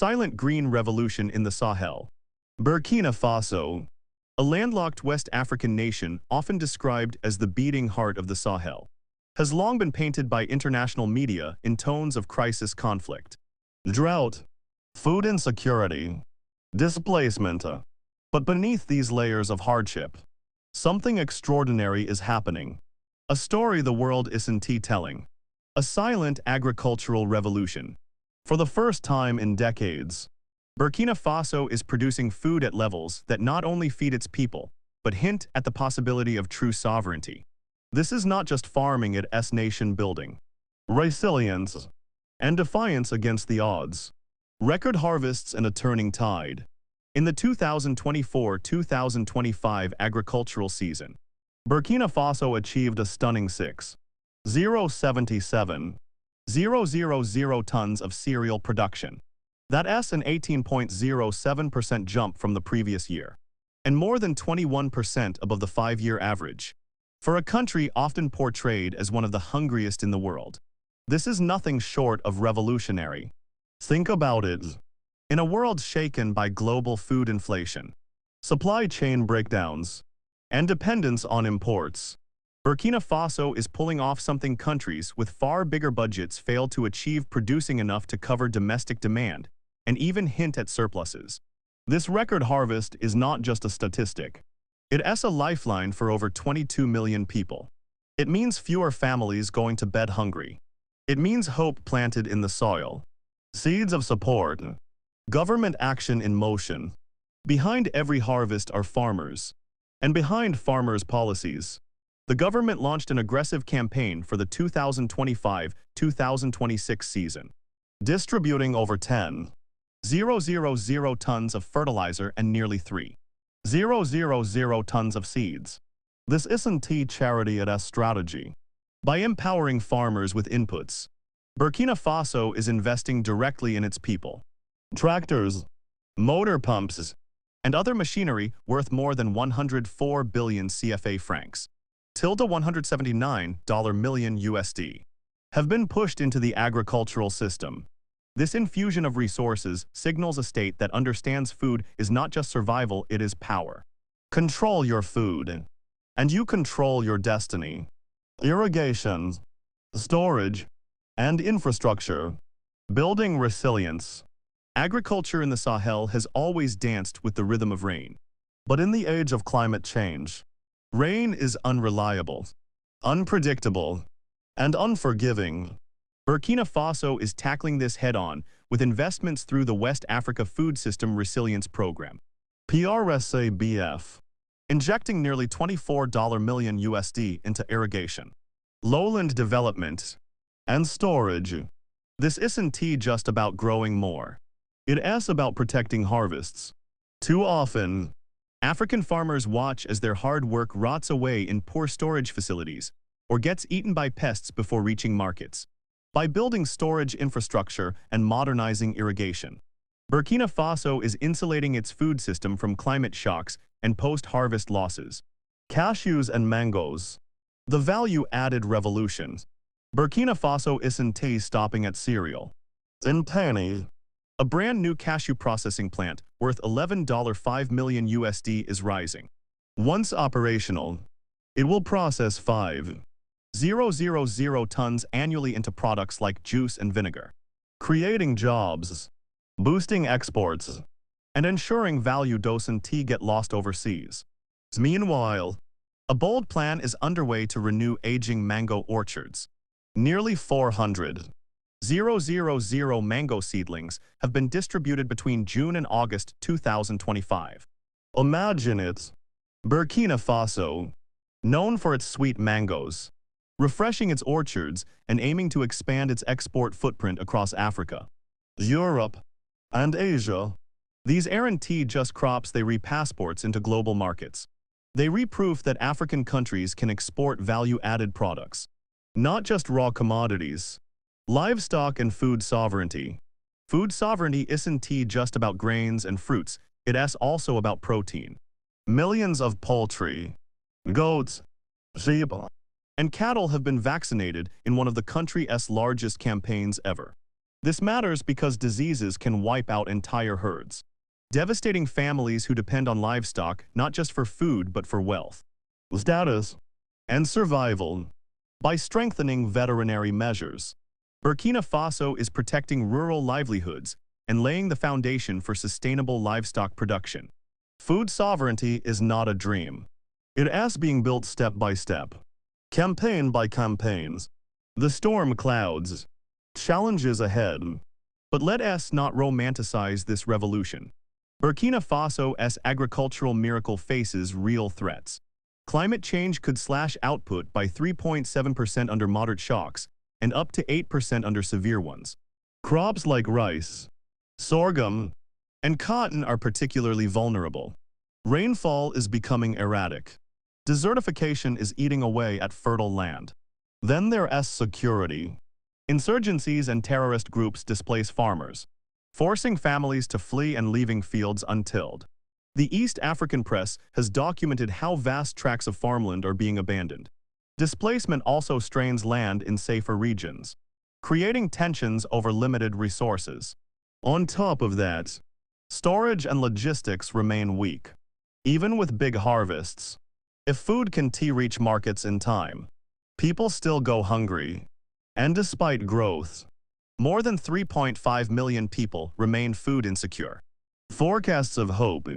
silent green revolution in the Sahel. Burkina Faso, a landlocked West African nation often described as the beating heart of the Sahel, has long been painted by international media in tones of crisis conflict. Drought, food insecurity, displacement. But beneath these layers of hardship, something extraordinary is happening. A story the world isn't telling. A silent agricultural revolution. For the first time in decades, Burkina Faso is producing food at levels that not only feed its people, but hint at the possibility of true sovereignty. This is not just farming, it's nation building. Resilience and defiance against the odds. Record harvests and a turning tide. In the 2024-2025 agricultural season, Burkina Faso achieved a stunning 6,077,000 tons of cereal production. That's an 18.07% jump from the previous year, and more than 21% above the 5-year average. For a country often portrayed as one of the hungriest in the world, this is nothing short of revolutionary. Think about it. In a world shaken by global food inflation, supply chain breakdowns, and dependence on imports, Burkina Faso is pulling off something countries with far bigger budgets failed to achieve, producing enough to cover domestic demand and even hint at surpluses. This record harvest is not just a statistic. It's a lifeline for over 22 million people. It means fewer families going to bed hungry. It means hope planted in the soil. Seeds of support. Government action in motion. Behind every harvest are farmers. And behind farmers' policies, the government launched an aggressive campaign for the 2025-2026 season, distributing over 10,000 tons of fertilizer and nearly 3,000 tons of seeds. This isn't charity, it's strategy. By empowering farmers with inputs, Burkina Faso is investing directly in its people. Tractors, motor pumps, and other machinery worth more than 104 billion CFA francs, $179 million USD, have been pushed into the agricultural system. This infusion of resources signals a state that understands food is not just survival, it is power. Control your food, and you control your destiny. Irrigation, storage, and infrastructure. Building resilience. Agriculture in the Sahel has always danced with the rhythm of rain. But in the age of climate change, rain is unreliable, unpredictable, and unforgiving. Burkina Faso is tackling this head-on with investments through the West Africa Food System Resilience Program, PRSABF, injecting nearly $24 million USD into irrigation, lowland development, and storage. This isn't just about growing more. It's about protecting harvests. Too often, African farmers watch as their hard work rots away in poor storage facilities or gets eaten by pests before reaching markets. By building storage infrastructure and modernizing irrigation, Burkina Faso is insulating its food system from climate shocks and post-harvest losses. Cashews and mangoes. The value-added revolution. Burkina Faso isn't stopping at cereal. In Pani, a brand new cashew processing plant worth $11.5 million USD is rising. Once operational, it will process 5,000 tons annually into products like juice and vinegar, creating jobs, boosting exports, and ensuring value doesn't get lost overseas. Meanwhile, a bold plan is underway to renew aging mango orchards. Nearly 400,000 mango seedlings have been distributed between June and August 2025. Imagine it. Burkina Faso, known for its sweet mangoes, refreshing its orchards and aiming to expand its export footprint across Africa, Europe, and Asia. These aren't just crops, they re-passports into global markets. They re-proof that African countries can export value-added products, not just raw commodities. Livestock and food sovereignty. Food sovereignty isn't just about grains and fruits, it's also about protein. Millions of poultry, goats, sheep, and cattle have been vaccinated in one of the country's largest campaigns ever. This matters because diseases can wipe out entire herds, devastating families who depend on livestock not just for food but for wealth, status, and survival. By strengthening veterinary measures, Burkina Faso is protecting rural livelihoods and laying the foundation for sustainable livestock production. Food sovereignty is not a dream. It is being built step by step, campaign by campaigns. The storm clouds, challenges ahead. But let us not romanticize this revolution. Burkina Faso's agricultural miracle faces real threats. Climate change could slash output by 3.7% under moderate shocks and up to 8% under severe ones. Crops like rice, sorghum, and cotton are particularly vulnerable. Rainfall is becoming erratic. Desertification is eating away at fertile land. Then there's security. Insurgencies and terrorist groups displace farmers, forcing families to flee and leaving fields untilled. The East African press has documented how vast tracts of farmland are being abandoned. Displacement also strains land in safer regions, creating tensions over limited resources. On top of that, storage and logistics remain weak. Even with big harvests, if food can't reach markets in time, people still go hungry. And despite growth, more than 3.5 million people remain food insecure. Forecasts of hope.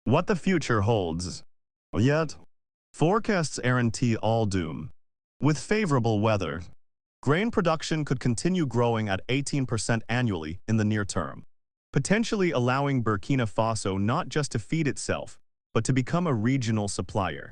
What the future holds. Yet, forecasts aren't all doom. With favorable weather, grain production could continue growing at 18% annually in the near term, potentially allowing Burkina Faso not just to feed itself, but to become a regional supplier.